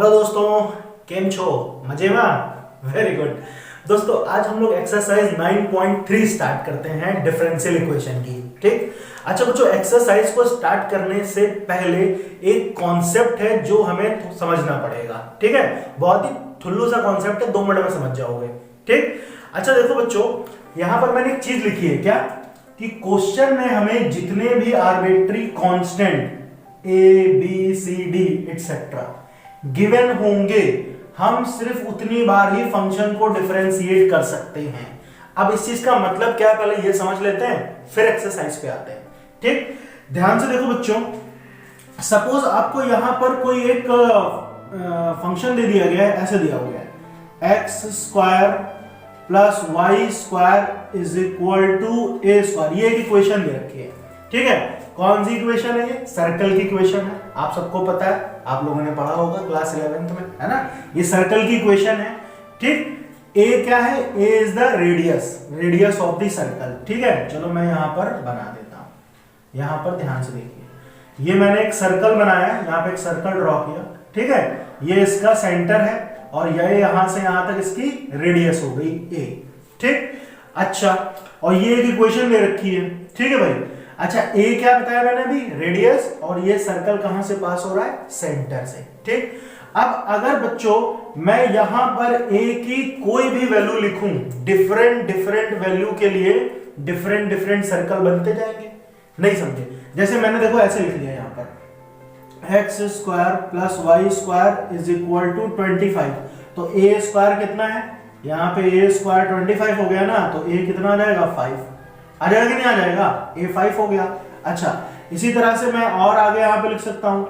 Hello दोस्तों, केम छो? मजे में? Very good. दोस्तों आज हम लोग एक्सरसाइज 9.3 स्टार्ट करते हैं डिफरेंशियल इक्वेशन की। ठीक। अच्छा बच्चों, एक्सरसाइज को स्टार्ट करने से पहले एक कॉन्सेप्ट है जो हमें समझना पड़ेगा। ठीक है, बहुत ही ठुल्लू सा कॉन्सेप्ट है, 2 मिनट में समझ जाओगे। ठीक। अच्छा देखो बच्चों, यहां पर मैंने एक चीज लिखी है क्या कि क्वेश्चन में हमें जितने भी arbitrary constant A B C D etcetera given होंगे, हम सिर्फ उतनी बार ही फंक्शन को डिफरेंशिएट कर सकते हैं। अब इस चीज का मतलब क्या है पहले ये समझ लेते हैं, फिर एक्सरसाइज पे आते हैं। ठीक, ध्यान से देखो बच्चों, सपोज आपको यहां पर कोई एक फंक्शन दे दिया गया है, ऐसे दिया हुआ है X square plus Y square is equal to A square. ये एक इक्वेशन दे रखी है। ठीक है, कौन सी इक्वेशन है? ये सर्कल की इक्वेशन है, आप सबको पता है, आप लोगों ने पढ़ा होगा क्लास 11th में, है ना। ये सर्कल की इक्वेशन है। ठीक, ए क्या है? A is the radius of the circle. ठीक है, चलो मैं यहां पर बना देता हूं। यहां पर ध्यान से देखिए, ये मैंने एक सर्कल बनाया है, यहां पे एक सर्कल ड्रॉ किया। ठीक है, ये इसका सेंटर है और ये यहां से यहां तक इसकी रेडियस हो गई ए। ठीक, अच्छा, और ये एक इक्वेशन दे रखी है। ठीक है भाई। अच्छा, ए क्या बताया मैंने अभी? रेडियस, और ये सर्कल कहां से पास हो रहा है? सेंटर से। ठीक, अब अगर बच्चों मैं यहां पर ए की कोई भी वैल्यू लिखूं, डिफरेंट वैल्यू के लिए डिफरेंट सर्कल बनते जाएंगे। नहीं समझे? जैसे मैंने देखो ऐसे लिख दिया यहां पर X square plus Y square is equal to 25। तो ए स्क्वायर कितना है? यहां पे ए स्क्वायर 25 हो गया ना, तो ए कितना आ जाएगा? 5 आ जाएगा कि नहीं आ जाएगा? ए 5 हो गया। अच्छा, इसी तरह से मैं और आगे यहां पे लिख सकता हूं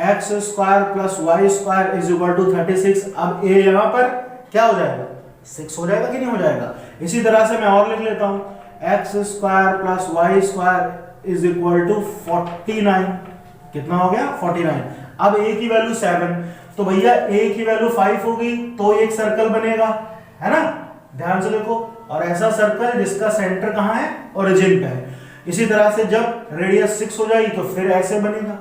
X square plus Y square is equal to 36। अब ए यहां पर क्या हो जाएगा? 6 हो जाएगा कि नहीं हो जाएगा? इसी तरह से मैं और लिख लेता हूं X square plus Y square is equal to 49। कितना हो गया? 49। अब ए की वैल्यू 7, तो भैया ए की वैल्यू 5 होगी तो एक सर्कल बनेगा, है ना। ध्यान से देखो, और ऐसा सर्कल जिसका सेंटर कहां है? ओरिजिन पे है। इसी तरह से जब रेडियस 6 हो जाएगी तो फिर ऐसे बनेगा।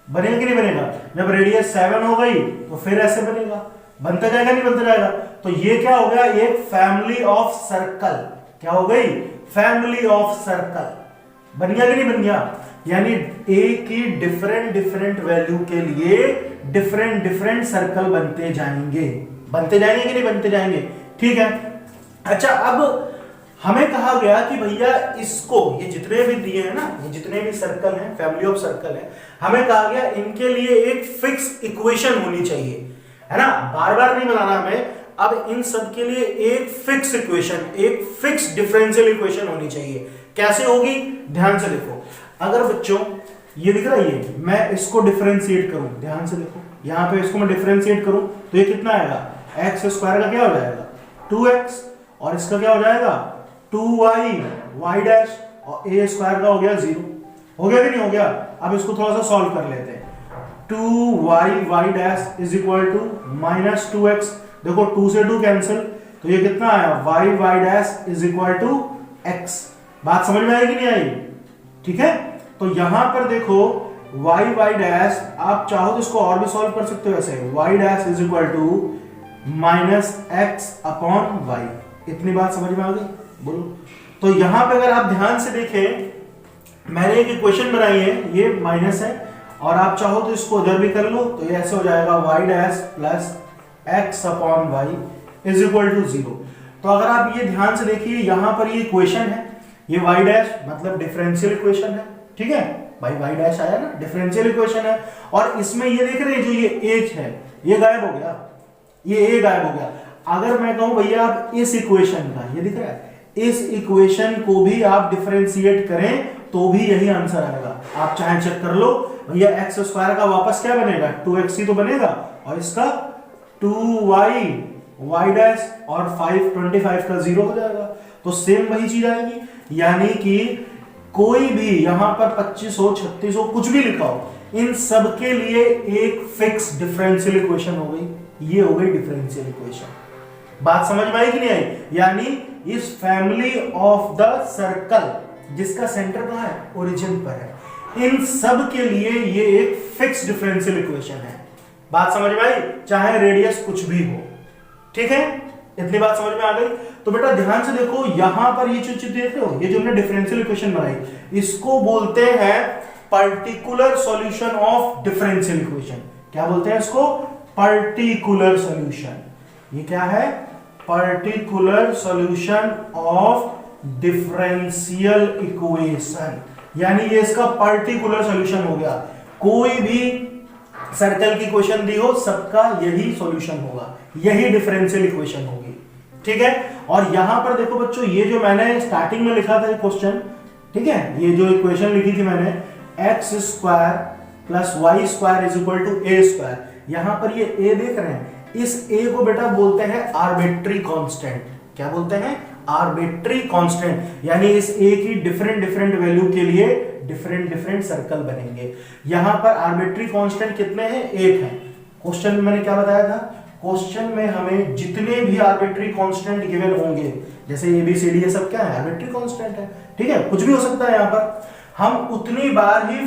बनेगा कि नहीं बनेगा? जब रेडियस 7 हो गई तो फिर ऐसे बनेगा। बनता जाएगा नहीं बनता जाएगा? तो ये क्या हो गया? एक फैमिली ऑफ सर्कल। क्या हो गई? Family of circle. बन गया कि नहीं बन गया? यानी ए की डिफरेंट वैल्यू के लिए डिफरेंट सर्कल बनते जाएंगे कि नहीं बनते जाएंगे? ठीक है। अच्छा, अब हमें कहा गया कि भैया इसको, ये जितने भी दिए हैं ना, ये जितने भी सर्कल हैं, फैमिली ऑफ सर्कल है, हमें कहा गया इनके लिए एक फिक्स इक्वेशन होनी चाहिए, है ना। बार बार नहीं बनाना हमें। अब इन सब के लिए एक फिक्स इक्वेशन, एक फिक्स डिफरेंशियल इक्वेशन होनी चाहिए। कैसे होगी? ध्यान से देखो, अगर बच्चों ये दिख रहा है, ये मैं इसको डिफरेंशिएट करूं, ध्यान से देखो, यहां पे इसको मैं डिफरेंशिएट करूं तो ये कितना आएगा? एक्स स्क्वायर का क्या हो जाएगा? 2x, और इसका क्या हो जाएगा? 2y, y डैश, और a स्क्वायर का हो गया 0। हो गया कि नहीं हो गया? अब इसको थोड़ा सा सॉल्व कर लेते हैं। 2y dash is equal to minus 2x। देखो 2 से 2 कैंसिल, तो ये कितना आया? y dash is equal to x। बात समझ में आई कि नहीं आई? ठीक है, तो यहां पर देखो y डैश, आप चाहो तो इसको और भी सॉल्व कर सकते हो ऐसे, y dash is equal to minus x upon y। इतनी बात समझ में आ गई? बोलो। तो यहां पे अगर आप ध्यान से देखें, मैंने एक इक्वेशन बनाई है, ये माइनस है, और आप चाहो तो इसको उधर भी कर लो, तो ये ऐसे हो जाएगा y dash plus x upon y is equal to 0। तो अगर आप ये ध्यान से देखिए, यहां पर ये इक्वेशन है, ये y डैश मतलब डिफरेंशियल इक्वेशन है। ठीक है भाई, y डैश आया ना, डिफरेंशियल इक्वेशन है, और इसमें ये देख रहे हैं जो ये h है, ये गायब हो गया, ये a गायब हो गया। अगर मैं कहूं भैया आप इस इक्वेशन का, ये दिख रहा है, इस इक्वेशन को भी आप डिफरेंशिएट करें तो भी यही आंसर आएगा। आप चाहे चेक कर लो भैया, एक्स स्क्वायर का वापस क्या बनेगा? 2x ही तो बनेगा, और इसका 2y डैश और 25 का 0 हो जाएगा। तो सेम वही चीज आएगी, यानी कि कोई भी यहां पर 25 हो 36 हो कुछ भी लिखा हो, इन सब के लिए एक फिक्स डिफरेंशियल इक्वेशन हो गई। ये हो गई डिफरेंशियल इक्वेशन। बात समझ में आई कि नहीं आई? यानी इस फैमिली ऑफ द सर्कल जिसका सेंटर कहां है? ओरिजिन पर है, इन सब के लिए ये एक फिक्स डिफरेंशियल इक्वेशन है। बात समझ में आई, चाहे रेडियस कुछ भी हो, ठीक है, इतनी बात समझ में आ गई। तो बेटा ध्यान से देखो, यहां पर ये जो चीज देख रहे हो, ये जो हमने डिफरेंशियल इक्वेशन बनाई, इसको बोलते हैं particular solution of differential equation. क्या बोलते हैं इसको? Particular solution. ये क्या है? Particular solution of differential equation, यानी ये इसका पर्टिकुलर सॉल्यूशन हो गया। कोई भी सर्कल की इक्वेशन दी हो, सबका यही सॉल्यूशन होगा, यही डिफरेंशियल इक्वेशन होगी, ठीक है। और यहां पर देखो बच्चों, ये जो मैंने स्टार्टिंग में लिखा था क्वेश्चन, ठीक है, ये जो इक्वेशन लिखी थी मैंने, X square plus Y square is equal to A square, यहां पर ये ए देख रहे हैं, इस ए को बेटा बोलते हैं आर्बिट्री कांस्टेंट। क्या बोलते हैं? आर्बिट्री कांस्टेंट, यानी इस ए की डिफरेंट डिफरेंट वैल्यू के लिए डिफरेंट डिफरेंट सर्कल बनेंगे। यहां पर आर्बिट्री कांस्टेंट कितने हैं? 1 है। क्वेश्चन में मैंने क्या बताया था? क्वेश्चन में हमें जितने भी आर्बिट्री कांस्टेंट गिवन होंगे, जैसे ए बी सी डी, ये सब क्या है? आर्बिट्री कांस्टेंट है, ठीक है, कुछ भी हो सकता है। यहां पर हम उतनी बार ही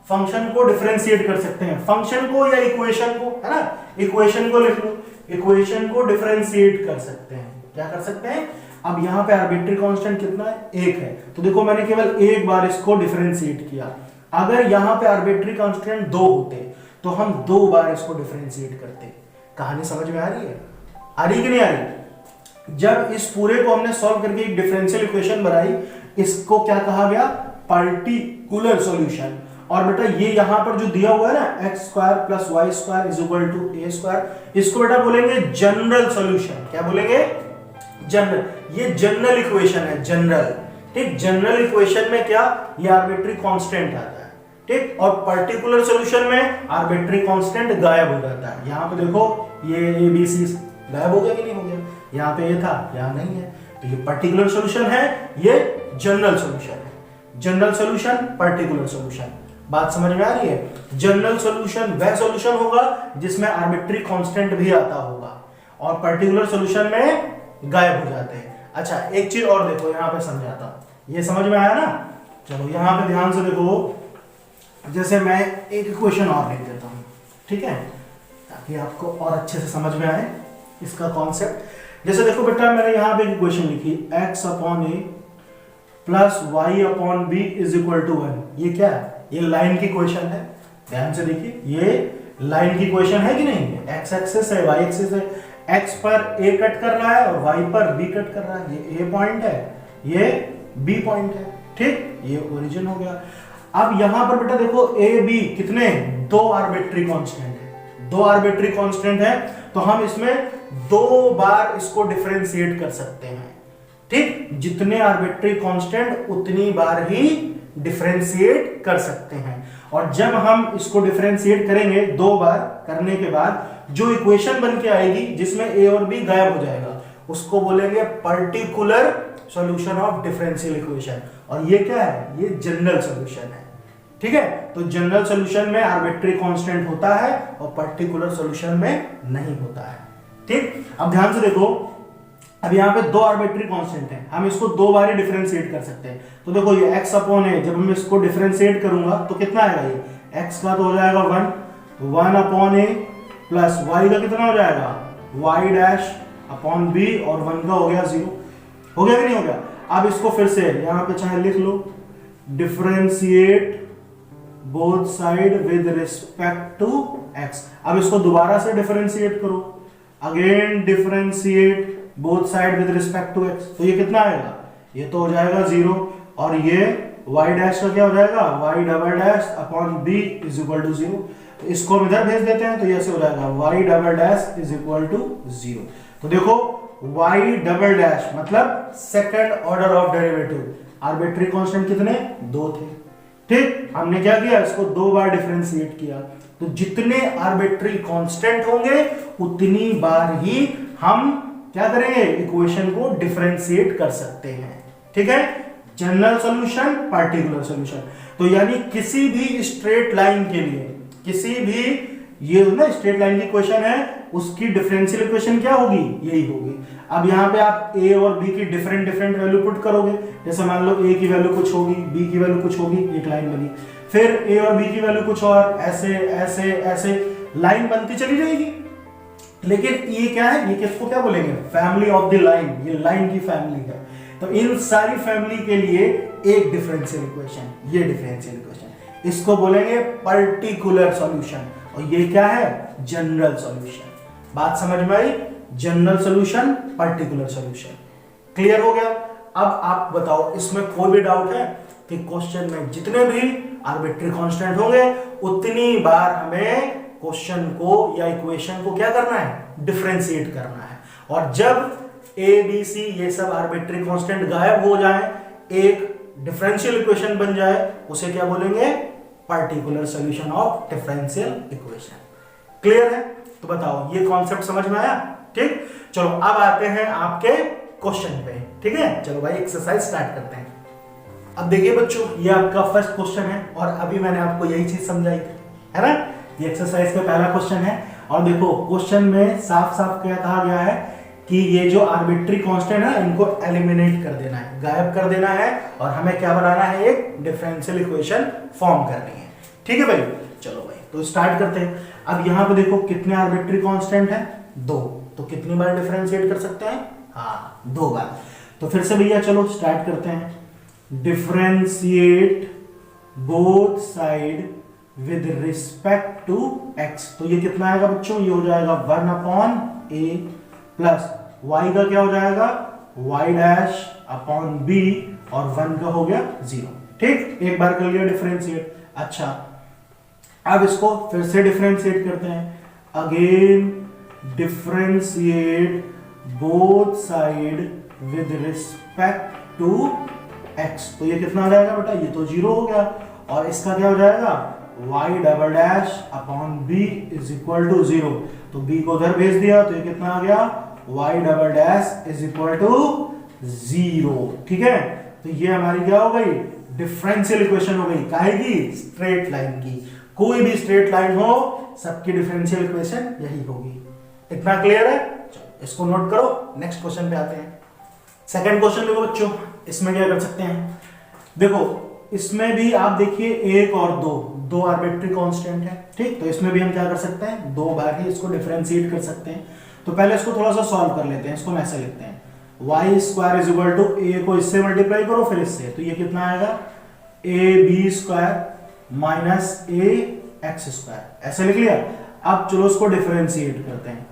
फंक्शन को डिफरेंशिएट कर सकते हैं, फंक्शन को या इक्वेशन को, है ना, इक्वेशन को लिख लो, इक्वेशन को डिफरेंशिएट कर सकते हैं। क्या कर सकते हैं? अब यहां पे आर्बिट्री कांस्टेंट कितना है? 1 है, तो देखो मैंने केवल एक बार इसको डिफरेंशिएट किया। अगर यहां पे आर्बिट्री कांस्टेंट 2 होते तो हम 2 बार इसको डिफरेंशिएट करते। कहानी समझ में आ रही है? आ रही कि नहीं आ रही? जब इस पूरे को हमने सॉल्व करके एक डिफरेंशियल इक्वेशन बनाई, इसको क्या कहा गया? Particular solution. और बेटा ये यहां पर जो दिया हुआ है ना, X square plus Y square is equal to A square, इसको बेटा बोलेंगे जनरल सॉल्यूशन। क्या बोलेंगे? जनरल। ये जनरल इक्वेशन है, जनरल, ठीक। जनरल इक्वेशन में क्या? ये आर्बिट्री कांस्टेंट आता है, ठीक। और पर्टिकुलर सॉल्यूशन में आर्बिट्री कांस्टेंट गायब हो जाता है। यहां पे देखो, ये ए बी सी गायब हो गया कि नहीं हो गया? यहां पे ये था, यहां नहीं है, तो ये पर्टिकुलर सॉल्यूशन है, ये जनरल सॉल्यूशन है। जनरल सॉल्यूशन, पर्टिकुलर सॉल्यूशन, बात समझ में आ रही है? जनरल सॉल्यूशन वह सॉल्यूशन होगा जिसमें आर्बिट्री कांस्टेंट भी आता होगा, और पर्टिकुलर सॉल्यूशन में गायब हो जाते हैं। अच्छा, एक चीज और देखो, यहां पे समझाता हूं, ये समझ में आया ना? चलो यहां पे ध्यान से देखो, जैसे मैं एक इक्वेशन और लिख देता हूं, ठीक है, ताकि आपको और अच्छे से समझ में आए इसका कॉन्सेप्ट। जैसे देखो बेटा, मैंने यहां पे एक इक्वेशन लिखी, x upon A plus Y upon B is equal to 1। ये क्या है? ये लाइन की इक्वेशन है, ध्यान से देखिए, ये लाइन की इक्वेशन है कि नहीं? एक्स एक्सिस है, वाई एक्सिस है, एक्स पर ए कट कर रहा है और वाई पर बी कट कर रहा है। ये ए पॉइंट है, ये बी पॉइंट है, ठीक, ये ओरिजिन हो गया। अब यहां पर बेटा देखो, ए बी कितने? 2 आर्बिट्री कांस्टेंट है, 2 आर्बिट्री कांस्टेंट है, तो हम इसमें 2 बार इसको डिफरेंशिएट कर सकते हैं, ठीक। जितने आर्बिट्री कांस्टेंट उतनी बार ही डिफरेंशिएट कर सकते हैं। और जब हम इसको डिफरेंशिएट करेंगे 2 बार करने के बाद जो इक्वेशन बन के आएगी जिसमें ए और बी गायब हो जाएगा, उसको बोलेंगे particular solution of differential equation. और ये क्या है? ये जनरल सॉल्यूशन है, ठीक है। तो जनरल सॉल्यूशन में आर्बिट्री कांस्टेंट होता है और पर्टिकुलर सॉल्यूशन में नहीं होता है, ठीक। अब ध्यान से देखो, अब यहाँ पे 2 आर्बिट्री कांस्टेंट है, हम इसको 2 बार ही डिफरेंशिएट कर सकते हैं। तो देखो ये x अपॉन है, जब हम इसको डिफरेंशिएट करूंगा तो कितना आएगा? ये x का तो हो जाएगा 1 अपॉन ए प्लस y का कितना हो जाएगा? y डैश अपॉन b, और 1 का हो गया 0। हो गया कि नहीं हो गया? अब इसको फिर से यहाँ पे चाहे लिख लो, differentiate both side with respect to x। अब इसको दोबारा से डिफरेंशिएट करो, again differentiate both side with respect to x, तो ये कितना आएगा? ये तो हो जाएगा 0, और ये y डैश का क्या हो जाएगा? y double dash upon b is equal to 0। तो इसको हम इधर भेज देते हैं, तो ये ऐसे हो जाएगा y double dash is equal to 0। तो देखो y डबल डैश मतलब second order of derivative, arbitrary constant कितने? 2 थे, ठीक। हमने क्या किया? इसको 2 बार डिफरेंशिएट किया। तो जितने आर्बिट्री कांस्टेंट होंगे उतनी बार ही हम क्या करेंगे? इक्वेशन को डिफरेंशिएट कर सकते हैं, ठीक है। General solution, particular solution. तो यानी किसी भी स्ट्रेट लाइन के लिए, किसी भी ये ना स्ट्रेट लाइन की इक्वेशन है, उसकी डिफरेंशियल इक्वेशन क्या होगी? यही होगी। अब यहाँ पे आप a और b की डिफरेंट डिफरेंट वैल्यू पुट करोगे, जैसे मान लो a की वैल्यू कुछ होगी, b की वैल्यू कुछ होगी, एक लाइन बनी, फिर a और b की वैल्यू कुछ और, ऐसे ऐसे ऐसे, लाइन बनती चली जाएगी। लेकिन ये क्या है, ये किसको क्या बोलेंगे, फैमिली ऑफ द लाइन, ये लाइन की फैमिली है। तो इन सारी फैमिली के लिए एक डिफरेंशियल इक्वेशन, ये डिफरेंशियल इक्वेशन, इसको बोलेंगे पर्टिकुलर सॉल्यूशन, और ये क्या है, जनरल सॉल्यूशन। बात समझ में आई, general solution, particular solution, clear हो गया। अब आप बताओ, इसमें कोई भी डाउट है कि क्वेश्चन में जितने भी आर्बिट्री कांस्टेंट होंगे उतनी बार हमें क्वेश्चन को या इक्वेशन को क्या करना है, डिफरेंशिएट करना है। और जब ए बी सी ये सब आर्बिट्री कांस्टेंट गायब हो जाए, एक डिफरेंशियल इक्वेशन बन जाए, उसे क्या बोलेंगे, particular solution of differential equation. Clear है? तो बताओ ये कॉन्सेप्ट समझ में आया? ठीक, चलो अब आते हैं आपके क्वेश्चन पे। ठीक है, चलो भाई एक्सरसाइज स्टार्ट करते हैं। अब देखिए बच्चों, ये आपका फर्स्ट क्वेश्चन है और अभी मैंने आपको यही चीज समझाई है ना, ये एक्सरसाइज का पहला क्वेश्चन है। और देखो क्वेश्चन में साफ साफ क्या कहा गया है कि ये जो आर्बिट्री कांस्टेंट है इनको एलिमिनेट कर देना है, गायब कर देना है, और हमें क्या बनाना है, एक डिफरेंशियल इक्वेशन फॉर्म करनी है। ठीक है भाई, चलो भाई तो स्टार्ट करते हैं। अब यहाँ पे देखो कितने आर्बिट्री कांस्टेंट है, 2, तो कितनी बार डिफरेंशिएट कर सकते हैं, हाँ 2 बार। तो फिर से भैया चलो स्टार्ट करते हैं। Differentiate both side with respect to x, तो ये कितना आएगा बच्चों, ये हो जाएगा 1/a प्लस y का क्या हो जाएगा, y'/b, और 1 का हो गया 0। ठीक, एक बार कर लिया डिफरेंशिएट। अच्छा, अब इसको फिर से डिफरेंशिएट करते हैं। Again differentiate both side with respect to x, तो ये कितना आ जाएगा बेटा, ये तो 0 हो गया, और इसका क्या हो जाएगा, y'/b इज इक्वल टू 0, तो b को उधर भेज दिया तो ये कितना आ गया, y' इज इक्वल टू 0। ठीक है, तो ये हमारी क्या हो गई, डिफरेंशियल इक्वेशन हो गई, काहे की, स्ट्रेट लाइन की। कोई भी स्ट्रेट लाइन हो, सबकी डिफरेंशियल इक्वेशन यही होगी। इतना क्लियर है? चलो इसको नोट करो, नेक्स्ट क्वेश्चन पे आते हैं। सेकंड क्वेश्चन देखो बच्चों, इसमें क्या कर सकते हैं, देखो इसमें भी आप देखिए 1 और 2 आर्बिट्री कांस्टेंट है। ठीक, तो इसमें भी हम क्या कर सकते हैं, 2 बार ही इसको डिफरेंशिएट कर सकते हैं। तो पहले इसको थोड़ा सा सॉल्व कर लेते हैं। इसको ऐसे लिखते हैं, y square is equal to a को इससे मल्टीप्लाई करो फिर इससे, तो ये कितना आएगा, ab square minus ax square, ऐसे लिख लिया। अब चलो इसको डिफरेंशिएट करते हैं।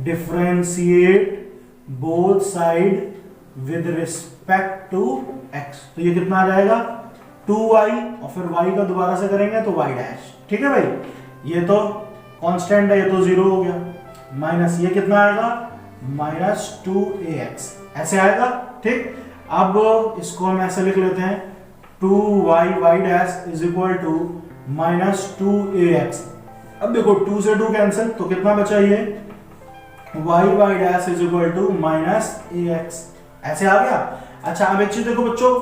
Differentiate both side with respect to x, तो ये कितना आ जाएगा, 2y, और फिर y का दोबारा से करेंगे तो y'। ठीक है भाई, ये तो कांस्टेंट है, ये तो 0 हो गया, माइनस ये कितना आएगा, -2ax, ऐसे आएगा। ठीक, अब इसको हम ऐसे लिख लेते हैं, 2y' is equal to -2ax। अब देखो 2 से 2 कैंसिल, तो कितना बचा, ये y' is equal to -ax, ऐसे आ गया। अच्छा, अब एक चीज देखो बच्चों,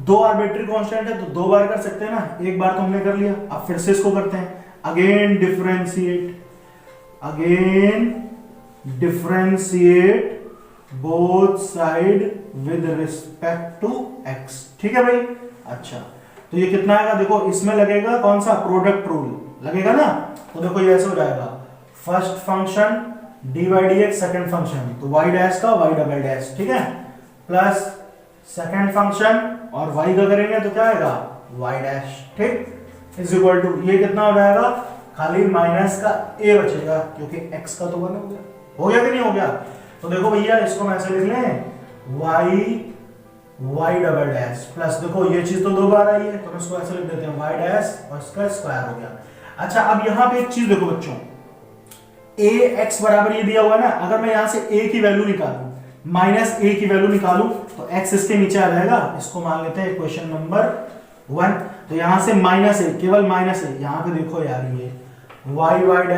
2 आर्बिट्री कांस्टेंट है तो 2 बार कर सकते हैं ना, एक बार तो हमने कर लिया, अब फिर से इसको करते हैं। Again differentiate both side with respect to x। ठीक है भाई, अच्छा तो ये कितना आएगा, देखो इसमें लगेगा कौन सा, प्रोडक्ट रूल लगेगा ना, तो देखो ये ऐसे हो जाएगा, first function dy/dx, second function तो y' का y', ठीक है, प्लस सेकंड फंक्शन और y का करेंगे तो क्या आएगा, y'। ठीक, इज इक्वल टू, ये कितना हो जाएगा, खाली माइनस का a बचेगा क्योंकि x का तो 1 हो गया कि नहीं हो गया। तो देखो भैया इसको मैं ऐसे लिख लें, y' प्लस, देखो ये चीज तो 2 बार आई है तो इसको ऐसे लिख देते हैं y' और इसका स्क्वायर हो गया। अच्छा, अब यहाँ पे एक चीज देखो बच्चों, ax बराबर ये दिया हुआ ना, अगर मैं यहाँ से a की वैल्यू निकालूं, -a की वैल्यू निकालूं तो x इसके नीचे आ जाएगा। इसको मान लेते हैं क्वेश्चन नंबर 1। तो यहां से -a, केवल -a, यहां पे देखो यार ये y'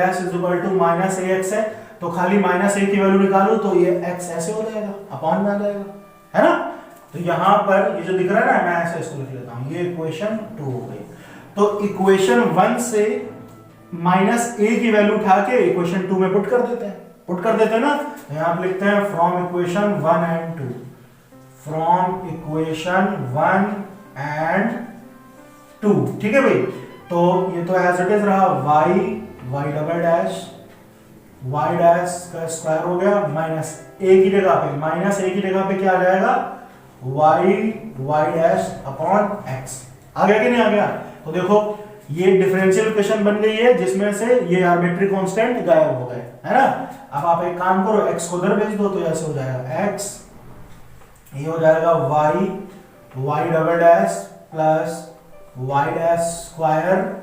is equal to -ax है, तो खाली -a की वैल्यू निकालो तो ये x ऐसे हो जाएगा, अपॉन में आ जाएगा, है ना। तो यहां पर ये जो दिख रहा है ना, मैं ऐसे इसको लिख लेता हूं, ये इक्वेशन 2 हो गई। तो इक्वेशन 1 से -a की वैल्यू उठा के इक्वेशन 2 में पुट कर देते हैं ना। यहां पे लिखते हैं from equation 1 and 2, from equation 1 and 2। ठीक है भाई, तो ये तो एज इट इज रहा, y Y double dash, Y dash का स्क्वायर हो गया माइनस ए की जगह पे, माइनस ए की जगह पे क्या आ जाएगा, वाई डैश अपॉन एक्स। आ गया कि नहीं आ गया? तो देखो ये डिफरेंशियल इक्वेशन बन गई है जिसमें से ये आर्बिट्री कांस्टेंट गायब हो गए, है ना। अब आप एक काम करो, x को उधर भेज दो तो ऐसे हो जाएगा x, ये हो जाएगा Y double dash plus Y dash square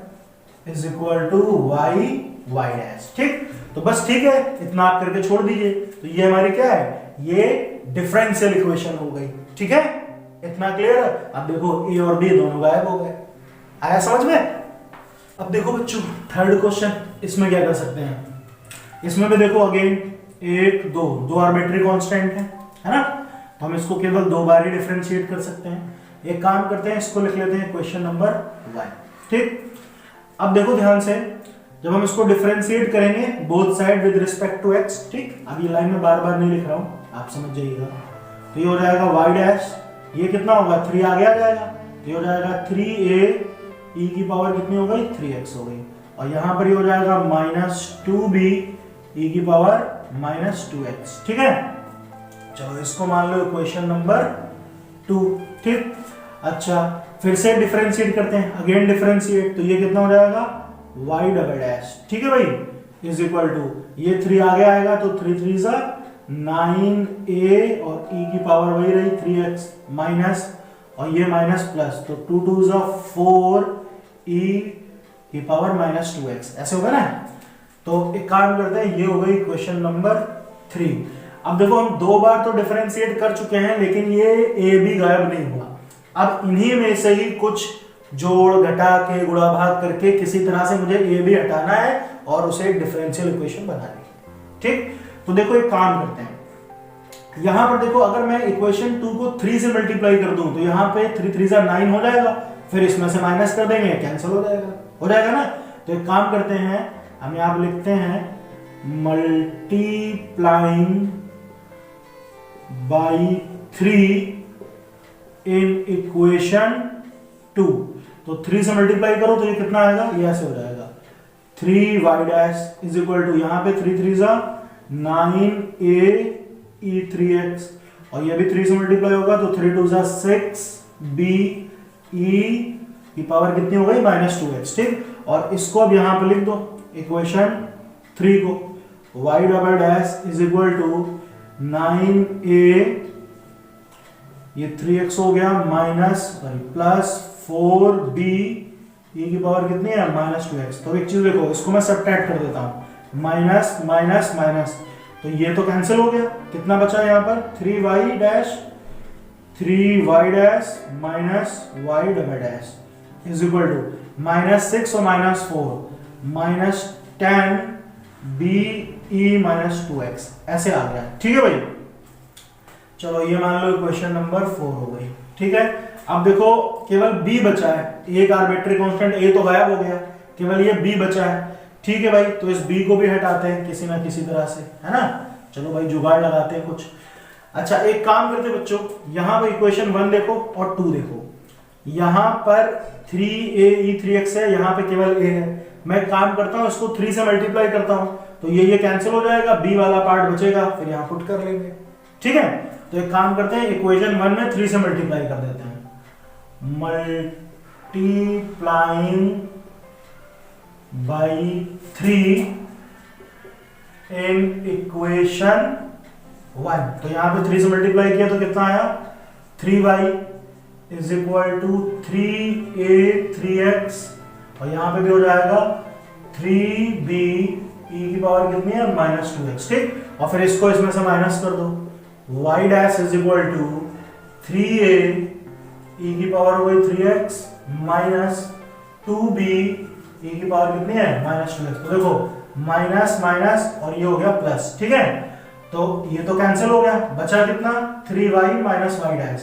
is equal to Y dash. ठीक, तो बस ठीक है, इतना आप करके छोड़ दीजिए। तो ये हमारी क्या है, ये डिफरेंशियल इक्वेशन हो गई। ठीक है, इतना क्लियर है। अब देखो ए और बी दोनों गायब हो गए। आया समझ में? अब देखो बच्चों थर्ड क्वेश्चन, इसमें क्या कर सकते हैं, इसमें भी देखो अगेन एक दो आर्बिट्री कांस्टेंट है ना, तो हम इसको केवल दो बार ही डिफरेंशिएट कर सकते हैं। एक काम करते हैं, इसको लिख लेते हैं क्वेश्चन नंबर 1। ठीक, अब देखो ध्यान से, जब हम इसको डिफरेंशिएट करेंगे both side with respect to x, ठीक, अब ये लाइन में बार बार नहीं लिख रहा हूं, आप समझ जाइएगा। तो ये हो जाएगा y डैश, ये कितना होगा 3 आगे आ जाएगा, ये हो जाएगा 3a e की पावर कितनी हो गई 3x हो गई, और यहां पर ये हो जाएगा -2b e की पावर -2x। ठीक है, चलो इसको मान लो इक्वेशन नंबर 2। ठीक, अच्छा फिर से डिफरेंशिएट करते हैं, अगेन डिफरेंशिएट, तो ये कितना हो जाएगा y डबल डैश, ठीक है भाई, इज इक्वल टू, ये 3 आगे आएगा तो 3 3 जा 9a और e की पावर वही रही 3x माइनस, और ये माइनस प्लस, तो 2 2 जा 4e की पावर -2x, ऐसे होगा ना। तो एक काम करते हैं, ये हो गई क्वेश्चन नंबर 3। अब देखो हम दो बार तो डिफरेंशिएट कर चुके हैं, लेकिन ये a भी गायब नहीं हुआ। अब इन्हीं में से ही कुछ जोड़ घटा के गुणा भाग करके किसी तरह से मुझे a भी हटाना है और उसे डिफरेंशियल इक्वेशन बनानी है। ठीक, तो देखो एक काम करते हैं, यहां पर देखो अगर मैं इक्वेशन 2 को 3 से मल्टीप्लाई कर दूं तो यहां पे 3 3 जा 9 हो जाएगा, फिर इसमें से माइनस कर देंगे, कैंसिल हो जाएगा ना। तो एक काम करते हैं, हम यहां पे लिखते हैं मल्टीप्लाइंग बाई 3 इन इक्वेशन 2, तो 3 से मल्टीप्लाई करो तो ये कितना आएगा, ये ऐसे हो जाएगा 3y dash is equal to, यहां पे 3 3 जा 9a e 3x, और ये भी 3 से मल्टीप्लाई होगा तो 3 2 जा 6b e की पावर कितनी हो गई -2x। ठीक, और इसको अब यहां पे लिख दो इक्वेशन 3 को, y double dash is equal to 9a, ये 3x हो गया प्लस 4b e की पावर कितनी है -2x। तो एक चीज देखो, इसको मैं सब्ट्रैक्ट कर देता हूं, माइनस माइनस माइनस, तो ये तो कैंसिल हो गया, कितना बचा यहाँ पर 3y dash minus y double dash is equal to -6 और -4 -10b e -2x, ऐसे आ गया। ठीक है भाई, चलो ये मान लो इक्वेशन नंबर 4 हो गई। ठीक है, अब देखो केवल b बचा है, एक आर्बिट्री कांस्टेंट a तो गायब हो गया, केवल ये b बचा है। ठीक है भाई, तो इस b को भी हटाते हैं किसी ना किसी तरह से, है ना। चलो भाई जुगाड़ लगाते हैं कुछ। अच्छा एक काम करते हैं बच्चों, यहाँ पर इक्वेशन 1 देखो और 2 देखो, यहाँ पर 3a e 3x है, यहाँ पे केवल a है। मैं काम करता हूँ, इसको 3 से मल्टीप्लाई करता हूँ तो ये कैंसिल हो जाएगा, b वाला पार्ट बचेगा, फिर यहाँ पुट कर लेंगे। ठीक है, तो एक काम करते हैं, इक्वेशन 1 में 3 से मल्टीप्लाई कर देते हैं, मल्टीप्लाइंग बाई 3 इन इक्वेशन 1, तो यहां पे 3 से मल्टीप्लाई किया तो कितना आया 3y is equal to 3a 3x, और यहां पे भी हो जाएगा 3b e की पावर कितनी है -2x। ठीक, और फिर इसको इसमें से माइनस कर दो, y dash is equal to 3a e की पावर हो गई 3x माइनस 2b e की पावर कितनी है -2x। तो देखो माइनस माइनस और ये हो गया प्लस। ठीक है, तो ये तो कैंसिल हो गया, बचा कितना 3y minus y dash,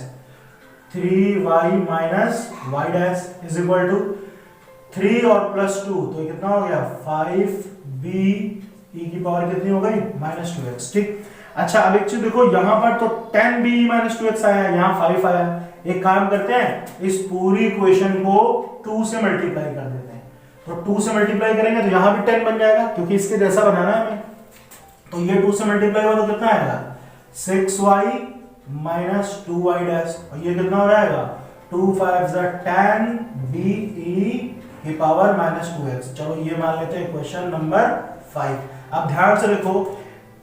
3y minus y dash is equal to 3 और प्लस 2, तो कितना हो गया 5b e की पावर कितनी हो गई -2x। ठीक, अच्छा अब एक चीज देखो, यहां पर तो 10b -2x आया है, यहां 5 आया। एक काम करते हैं, इस पूरी इक्वेशन को 2 से मल्टीप्लाई कर देते हैं, तो 2 से मल्टीप्लाई करेंगे तो यहाँ भी 10 बन जाएगा, क्योंकि इसके जैसा बनाना है हमें। तो ये 2 से मल्टीप्लाई होगा तो कितना आएगा 6y माइनस 2y डैश, और ये कितना हो जाएगा 2 5 10 b e की पावर माइनस 2x। चलो ये मान लेते हैं क्वेश्चन नंबर 5। अब ध्यान से देखो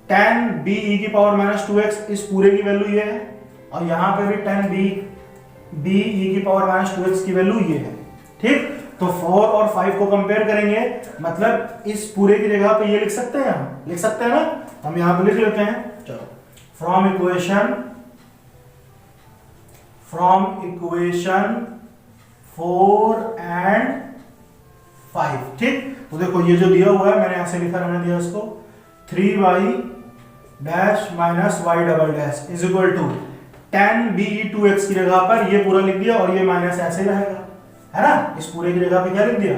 10 b e की पावर माइनस 2x, इस पूरे की वैल्यू ये है, और यहाँ पे भी 10 b e की पावर माइनस 2x की वैल्यू ये है। ठीक, तो 4 और 5 को कंपेयर करेंगे, मतलब इस पूरे की जगह पे ये लिख सकते हैं, हम लिख सकते हैं ना, हम यहाँ पे लिख लेते हैं। चलो फ्रॉम इक्वेशन 4 एंड 5। ठीक, तो देखो ये जो दिया हुआ है मैंने ऐसे लिखा, रहने दिया इसको 3y dash minus y double dash is equal to 10 b e 2x की जगह पर ये पूरा लिख दिया, और ये माइनस ऐसे ही रहेगा, है ना। इस पूरे की जगह पे क्या लिख दिया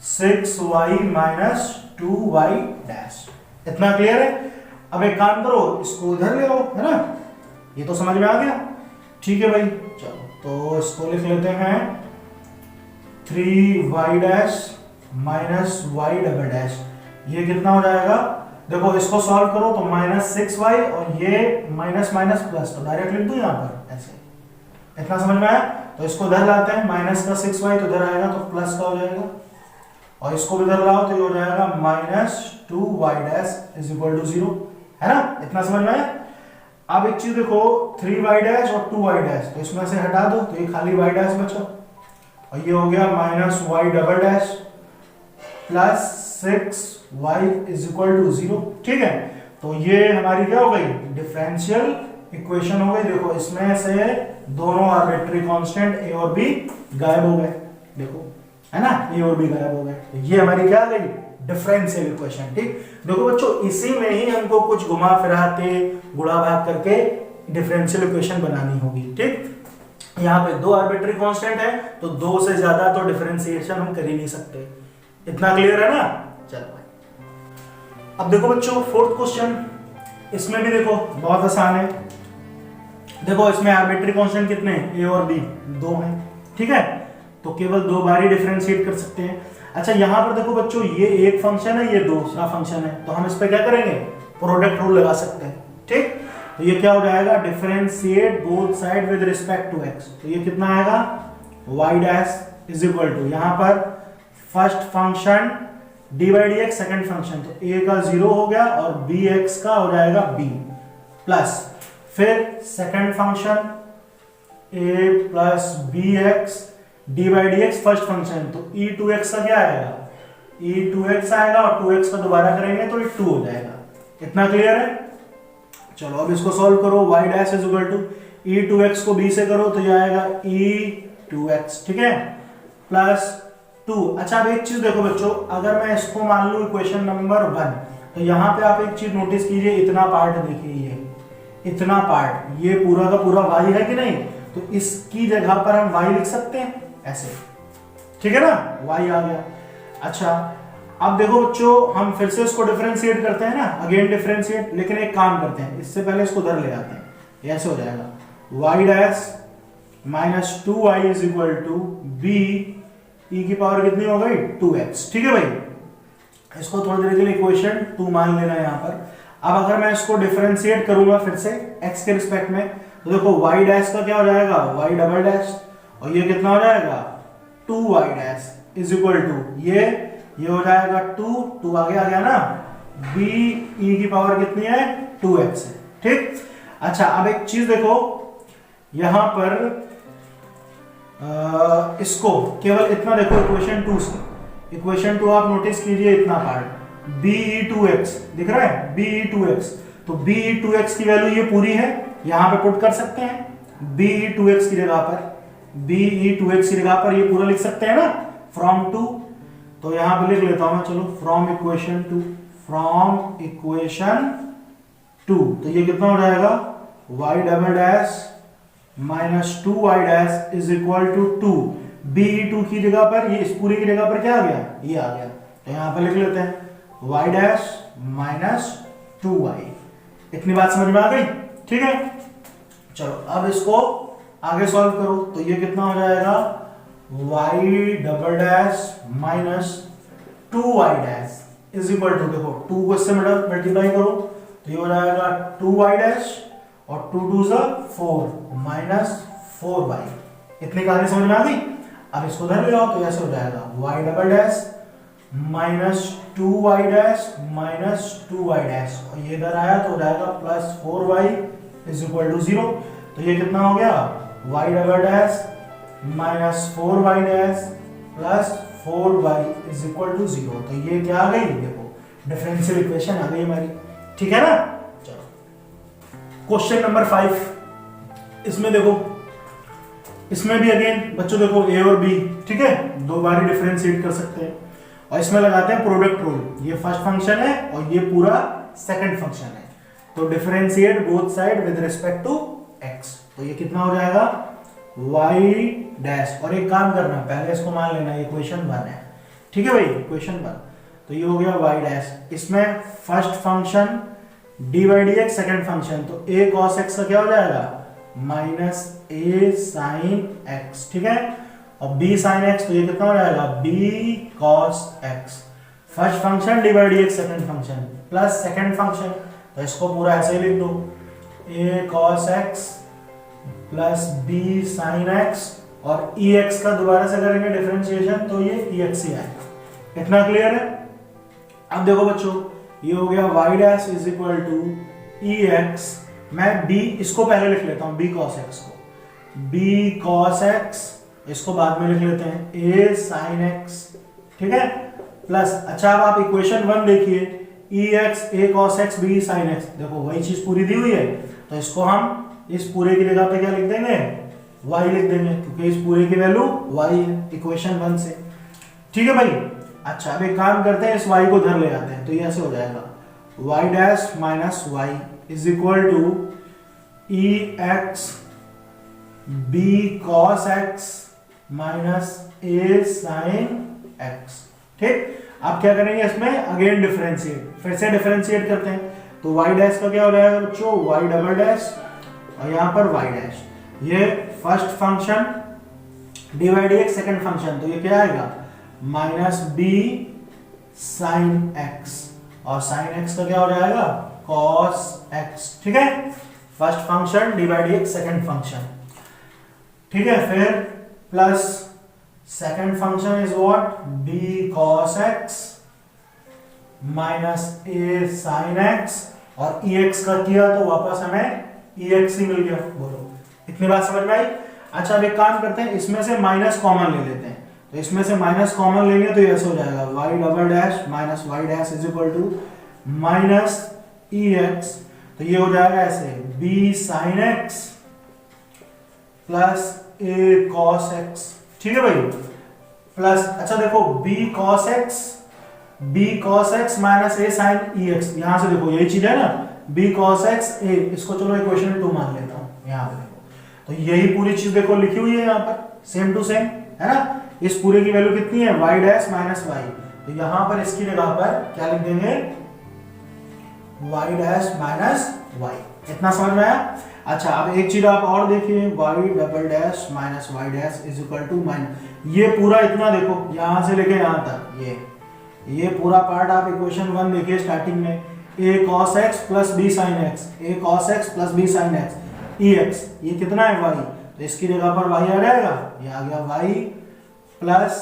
6y माइनस 2y डैश। इतना क्लियर है। अब एक काम करो, इसको इधर ले आओ, है ना, ये तो समझ में आ गया। ठीक है भाई, चलो तो इसको लिख लेते हैं 3y dash minus y double dash. ये कितना हो जाएगा, देखो इसको सॉल्व करो तो माइनस 6y, और ये माइनस माइनस प्लस, तो डायरेक्ट लिख दूं यहाँ पर ऐसे। इतना समझ में आया। तो इसको इधर लाते हैं, माइनस का 6y तो इधर आएगा तो प्लस का हो जाएगा, और इसको भी इधर लाओ तो ये हो जाएगा minus 2y dash is equal to 0, है ना। इतना समझ में आया। अब एक चीज देखो 3y डैश और 2y डैश, तो इसमें से हटा दो तो ये खाली y डैश बचा, और ये हो गया minus y double dash plus 6y is equal to 0। ठीक है, तो ये हमारी क्या हो गई डिफरेंशियल इक्वेशन हो गई। देखो इसमें से दोनों आर्बिट्री कांस्टेंट a और b गायब हो गए, देखो, है ना, a और b गायब हो गए। तो ये हमारी क्या आ गई डिफरेंशियल इक्वेशन। ठीक, देखो बच्चों इसी में ही हमको कुछ घुमा फिरा के गुणा भाग करके डिफरेंशियल इक्वेशन बनानी होगी। ठीक, यहाँ पे 2 आर्बिट्री कांस्टेंट है, तो 2 से ज्यादा तो डिफरेंशिएशन हम कर ही नहीं सकते। इतना क्लियर है ना। चलो भाई, अब देखो बच्चों 4th क्वेश्चन, इसमें भी देखो बहुत आसान है। देखो इसमें आर्बिट्री कांस्टेंट कितने हैं, a और b 2 हैं। ठीक है, तो केवल 2 बार ही डिफरेंशिएट कर सकते हैं। अच्छा यहाँ पर देखो बच्चों ये एक फंक्शन है, ये दूसरा फंक्शन है, तो हम इस पे क्या करेंगे प्रोडक्ट रूल लगा सकते हैं। ठीक, तो ये क्या हो जाएगा differentiate both side with respect to x। तो ये कितना आएगा y dash is equal to, यहाँ पर first function dy dx, second function तो a का 0 हो गया और bx का हो जाएगा b, प्लस फिर second function a plus bx dy dx first function, तो e2x का क्या आएगा e2x आएगा, और 2x का दोबारा करेंगे तो ये 2 हो जाएगा। इतना क्लियर है। चलो अब इसको सॉल्व करो, y dash is equal to e2x को b से करो तो ये आएगा e2x। ठीक है, प्लस 2। अच्छा अब एक चीज देखो बच्चों, अगर मैं इसको मान लूं इक्वेशन नंबर 1, तो यहाँ पे आप एक चीज नोटिस कीजिए, इतना पार्ट देखिए, ये इतना पार्ट ये पूरा का पूरा y है कि नहीं, तो इसकी जगह पर हम y लिख सकते हैं ऐसे। ठीक है ना, y आ गया। अच्छा अब देखो बच्चों हम फिर से इसको डिफरेंशिएट करते हैं ना, अगेन डिफरेंशिएट, लेकिन एक काम करते हैं, इससे पहले इसको उधर ले आते हैं, ऐसे हो जाएगा y dash minus 2y is equal to b e की पावर कितनी हो गई 2x। ठीक है भाई, इसको थोड़ी देर के लिए इक्वेशन 2 मान लेना है यहाँ पर। अब अगर मैं इसको डिफरेंशिएट करूंगा फिर से x के रिस्पेक्ट में, तो देखो y डैश का क्या हो जाएगा y डबल डैश, और ये कितना हो जाएगा 2y dash is equal to ये हो जाएगा 2 आगे आ गया ना, b e की पावर कितनी है 2x है। ठीक, अच्छा अब एक चीज देखो यहां पर इसको केवल इतना देखो इक्वेशन 2 से, इक्वेशन 2 आप नोटिस कीजिए, इतना पार्ट b e 2x दिख रहा है, b e 2x, तो b e 2x की वैल्यू ये पूरी है, यहां पे पुट कर सकते हैं b e 2x की जगह पर, b e 2x की जगह पर ये पूरा लिख सकते हैं ना फ्रॉम 2, तो यहां पे लिख लेता हूं मैं, चलो फ्रॉम इक्वेशन 2, फ्रॉम इक्वेशन 2, तो ये कितना हो जाएगा y double dash minus 2y dash is equal to 2, b e 2 की जगह पर, ये इस पूरी की जगह पर क्या आ गया ये आ गया, तो यहां पर लिख लेते हैं y डैश माइनस 2y। इतनी बात समझ में आ गई। ठीक है, चलो अब इसको आगे सॉल्व करो, तो ये कितना हो जाएगा y double dash minus 2y dash is equal to, देखो 2 को इससे मल्टीप्लाई करो तो ये हो जाएगा 2y डैश और 2 2 सा 4 माइनस 4y। इतनी कहानी समझ में आ गई। अब इसको उधर ले आओ तो ऐसे हो जाएगा y double dash minus 2y dash minus 2y dash, और ये इधर आया तो हो जाएगा plus 4y is equal to 0। तो ये कितना हो गया y double dash minus 4y dash plus 4y is equal to 0। तो ये क्या आ गई, देखो डिफरेंशियल इक्वेशन आ गई हमारी, ठीक है ना। चलो क्वेश्चन नंबर 5, इसमें देखो, इसमें भी अगेन बच्चों देखो a और b, ठीक है, दो बार डिफरेंशिएट कर सकते हैं और इसमें लगाते हैं प्रोडक्ट रूल। ये फर्स्ट फंक्शन है और ये पूरा सेकंड फंक्शन है, तो differentiate both side with respect to x। तो ये कितना हो जाएगा y डैश, और एक काम करना पहले इसको मान लेना इक्वेशन 1 है, ठीक है भाई, इक्वेशन 1। तो ये हो गया y डैश, इसमें first function dy dx second function, तो a cos x का क्या हो जाएगा माइनस a sin x, ठीक है, और b sin x, तो ये कितना हो जाएगा b cos x। First function dy dx second function plus second function, तो इसको पूरा ऐसे ही लिख दो a cos x plus b sin x, और ex का दोबारा से करेंगे डिफरेंशिएशन तो ये ex ही आएगा। इतना क्लियर है। अब देखो बच्चों, ये हो गया y dash is equal to ex, मैं b इसको पहले लिख लेता हूं, b cos x को, b cos x इसको बाद में लिख लेते हैं a sin x, ठीक है, प्लस, अच्छा अब आप इक्वेशन 1 देखिए ex a cos x b sin x, देखो वही चीज पूरी दी हुई है, तो इसको हम इस पूरे की जगह पे क्या लिख देंगे y लिख देंगे, क्योंकि इस पूरे की वैल्यू y है इक्वेशन 1 से, ठीक है भाई। अच्छा अब एक काम करते हैं, इस y को इधर ले आते हैं, तो ये ऐसे हो जाएगा y dash minus y is equal to ex b cos x minus a sin x, ठीक। अब क्या करेंगे, इसमें अगेन डिफरेंशिएट, फिर से डिफरेंशिएट करते हैं, तो y डैश का क्या हो जाएगा बच्चों y डबल डैश और यहाँ पर y डैश, ये first function dy dx second function, तो ये क्या आएगा माइनस b sin x, और sin x का क्या हो जाएगा cos x, ठीक है, first function dy dx second function, ठीक है, फिर plus second function is what b cos x minus a sin x, और ex का किया तो वापस हमें ex ही मिल गया। बोलो इतनी बात समझ में आई। अच्छा अब एक काम करते हैं, इसमें से माइनस कॉमन ले लेते हैं, तो इसमें से माइनस कॉमन लेंगे तो ये ऐसे हो जाएगा y double dash minus y dash is equal to minus ex, तो ये हो जाएगा ऐसे b sin x plus a cos x, ठीक है भाई, प्लस, अच्छा देखो b cos x minus a sin ex, यहां से देखो यही चीज है ना, b cos x a, इसको चलो इक्वेशन 2 मान लेता हूं, यहां पे देखो, तो यही पूरी चीज देखो लिखी हुई है यहाँ पर सेम टू सेम, है ना। इस पूरे की वैल्यू कितनी है y डैश माइनस y, तो यहां पर इसकी जगह पर क्या लिख देंगे y डैश माइनस y। इतना समझ में आया। अच्छा अब एक चीज आप और देखिए, y double dash minus y dash is equal to minus, ये पूरा इतना देखो यहां से लेके यहां तक, ये पूरा पार्ट आप इक्वेशन 1 देखिए स्टार्टिंग में a cos x plus b sin x, a cos x plus b sin x, ex, ये कितना है y, तो इसकी जगह पर y आ जाएगा, ये आ गया y plus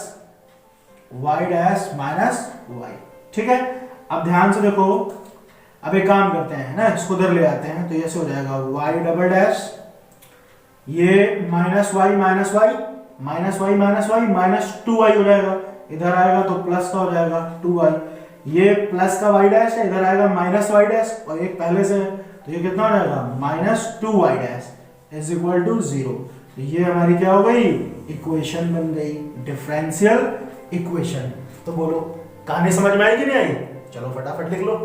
y dash minus y, ठीक है। अब ध्यान से देखो, अब एक काम करते हैं ना, इसको उधर ले आते हैं, तो ये ऐसे हो जाएगा y डबल डैश, ये minus y minus y minus y minus y minus 2y हो जाएगा, इधर आएगा तो प्लस का हो जाएगा 2y, ये प्लस का y डैश है, इधर आएगा माइनस y डैश, और एक पहले से है तो ये कितना हो जाएगा minus 2y dash is equal to 0। तो ये हमारी क्या हो गई इक्वेशन बन गई, डिफरेंशियल इक्वेशन। तो बोलो कहानी समझ में आई कि नहीं आई, चलो फटाफट लिख लो।